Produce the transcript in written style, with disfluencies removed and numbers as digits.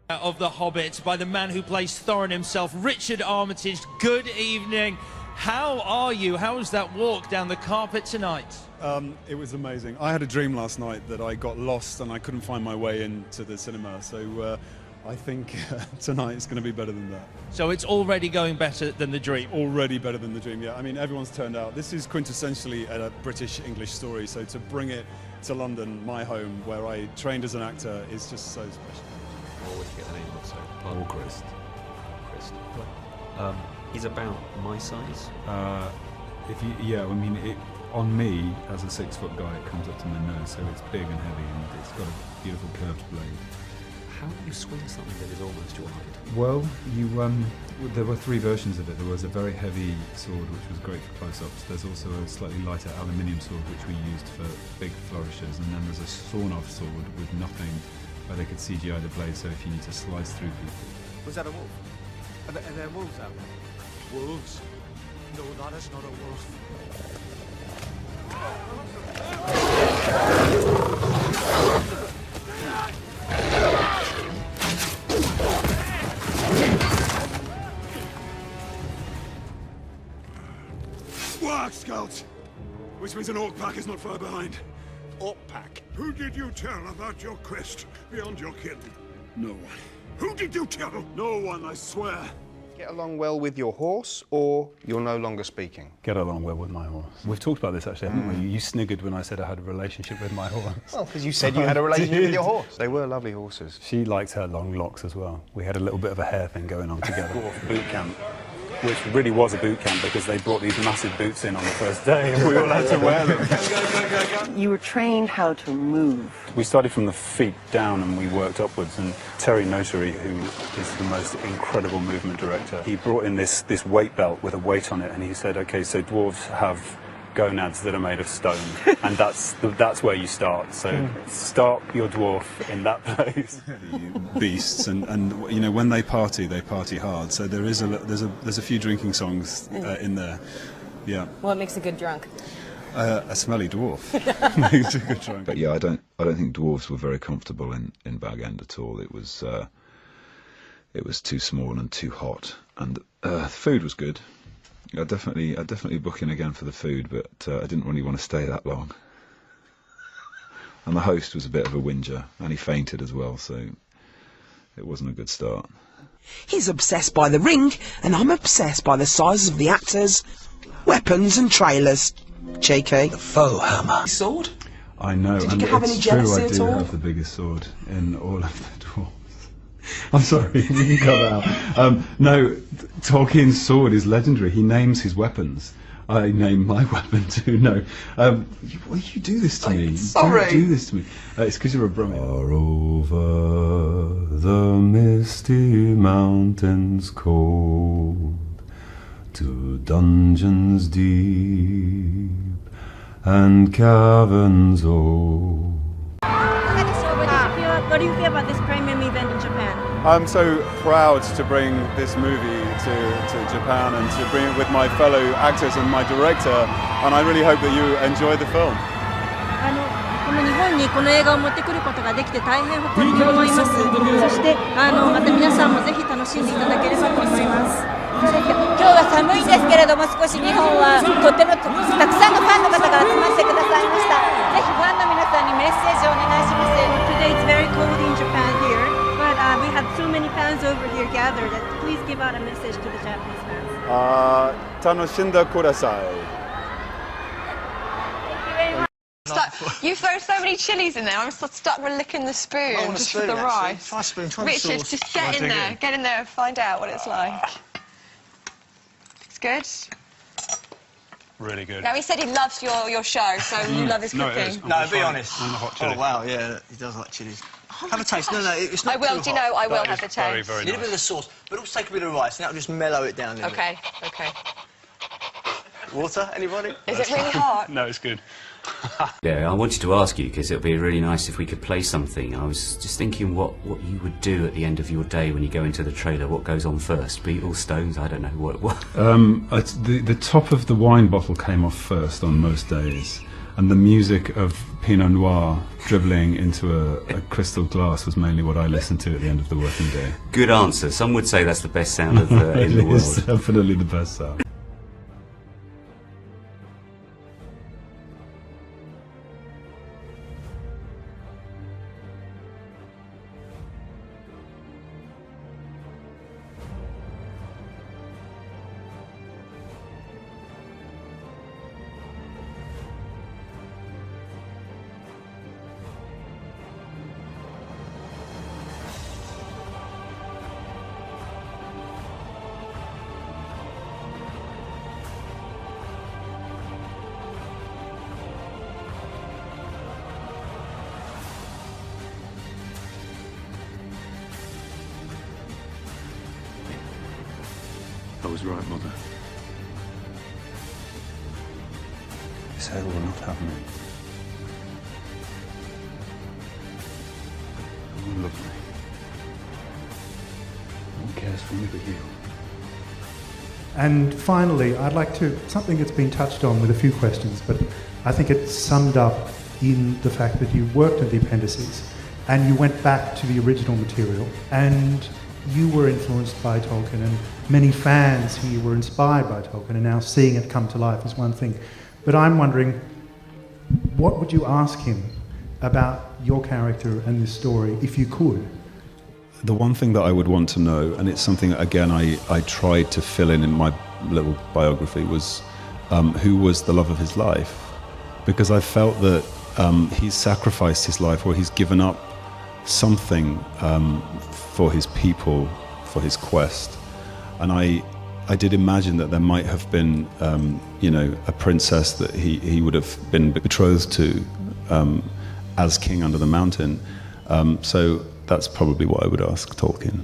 Of The Hobbit by the man who plays Thorin himself, Richard Armitage. Good evening. How are you? How was that walk down the carpet tonight? It was amazing. I had a dream last night that I got lost and I couldn't find my way into the cinema, so I think tonight is going to be better than that. So it's already going better than the dream? Already better than the dream, yeah. I mean, everyone's turned out. This is quintessentially a British English story, so to bring it to London, my home, where I trained as an actor, is just so special. I always get the name wrong, so Paul Christ. He's about my size. I mean, on me as a 6-foot guy, it comes up to my nose, so it's big and heavy, and it's got a beautiful curved blade. How do you swing something that is almost your height? Well, there were 3 versions of it. There was a very heavy sword, which was great for close-ups. There's also a slightly lighter aluminium sword, which we used for big flourishes, and then there's a sawn-off sword with nothing, where they could CGI the blade, so if you need to slice through people. Was that a wolf? Are there wolves out there? Wolves? No, that is not a wolf. Work, Scouts! Which means an orc pack is not far behind. Orc pack? Who did you tell about your quest beyond your kin? No one. Who did you tell? No one, I swear. Get along well with your horse, or you're no longer speaking? Get along well with my horse. We've talked about this actually, haven't we? You sniggered when I said I had a relationship with my horse. Well, because you said you had a relationship with your horse. They were lovely horses. She liked her long locks as well. We had a little bit of a hair thing going on together. Boot camp, which really was a boot camp because they brought these massive boots in on the first day and we all had to wear them. You were trained how to move. We started from the feet down and we worked upwards, and Terry Notary, who is the most incredible movement director, he brought in this weight belt with a weight on it, and he said, okay, so dwarves have gonads that are made of stone, and that's where you start. So start your dwarf in that place. Beasts, and you know, when they party hard. So there's a few drinking songs in there. Yeah. What makes a good drunk? A smelly dwarf makes a good drunk. But yeah, I don't think dwarves were very comfortable in Bag End at all. It was too small and too hot, and the food was good. I'd definitely book in again for the food, but I didn't really want to stay that long. And the host was a bit of a whinger, and he fainted as well, so it wasn't a good start. He's obsessed by the ring, and I'm obsessed by the sizes of the actors, weapons and trailers. JK. The faux hammer. Sword? I know, Did and you have any it's true jealousy I at do all? have the biggest sword in all of the dwarves. I'm sorry, you can cut that out. No, Tolkien's sword is legendary. He names his weapons. I name my weapon too. No, why do you do this to me? Sorry. Don't do this to me. It's because you're a Brummie. Far over the misty mountains cold, to dungeons deep and caverns old. What do you feel about this premium event in Japan? I'm so proud to bring this movie to Japan and to bring it with my fellow actors and my director, and I really hope that you enjoy the film. この日本にこの映画を持ってくることができて大変誇りに思います。そしてまた皆さんもぜひ楽しんでいただければと思います。今日は寒いですけれども、少し日本はとてもたくさんのファンの方が集まってくださいました。ぜひファンの皆さんにメッセージをお願いします。Today it's very cold in Japan here, but we had so many fans over here gathered. Please give out a message to the Japanese fans. 楽しんでください。You throw so many chilies in there. I'm stuck with licking the spoon just for the rice. Try a spoon, try Richard, the sauce. just get in there and find out what it's like. It's good? Really good. Now, he said he loves your show, so you love his cooking. No, be honest. And the hot chili. Oh, wow, yeah, he does like chilies. Have a taste. No, it's not I will, too do you know, hot. I will have a taste. Very, very You need a bit of the sauce, but also take a bit of rice, and that'll just mellow it down a little Okay, okay. bit. Water, anybody? Is it really hot? No, it's good. Yeah, I wanted to ask you because it would be really nice if we could play something. I was just thinking what you would do at the end of your day when you go into the trailer. What goes on first? Beatles, Stones? I don't know what. The top of the wine bottle came off first on most days, And the music of Pinot Noir dribbling into a crystal glass was mainly what I listened to at the end of the working day. Good answer. Some would say that's the best sound of, in the world. It's definitely the best sound. I was right, Mother. This hell will not have me. No one loves me. No one cares for me but you. And finally, I'd like to, something that's been touched on with a few questions, but I think it's summed up in the fact that you worked on the appendices and you went back to the original material and you were influenced by Tolkien, and many fans here were inspired by Tolkien, and now seeing it come to life is one thing. But I'm wondering, what would you ask him about your character and this story, if you could? The one thing that I would want to know, and it's something that, again, I tried to fill in my little biography, was who was the love of his life. Because I felt that he's sacrificed his life, or he's given up something for his people, for his quest. And I did imagine that there might have been, a princess that he would have been betrothed to as king under the mountain. So that's probably what I would ask Tolkien.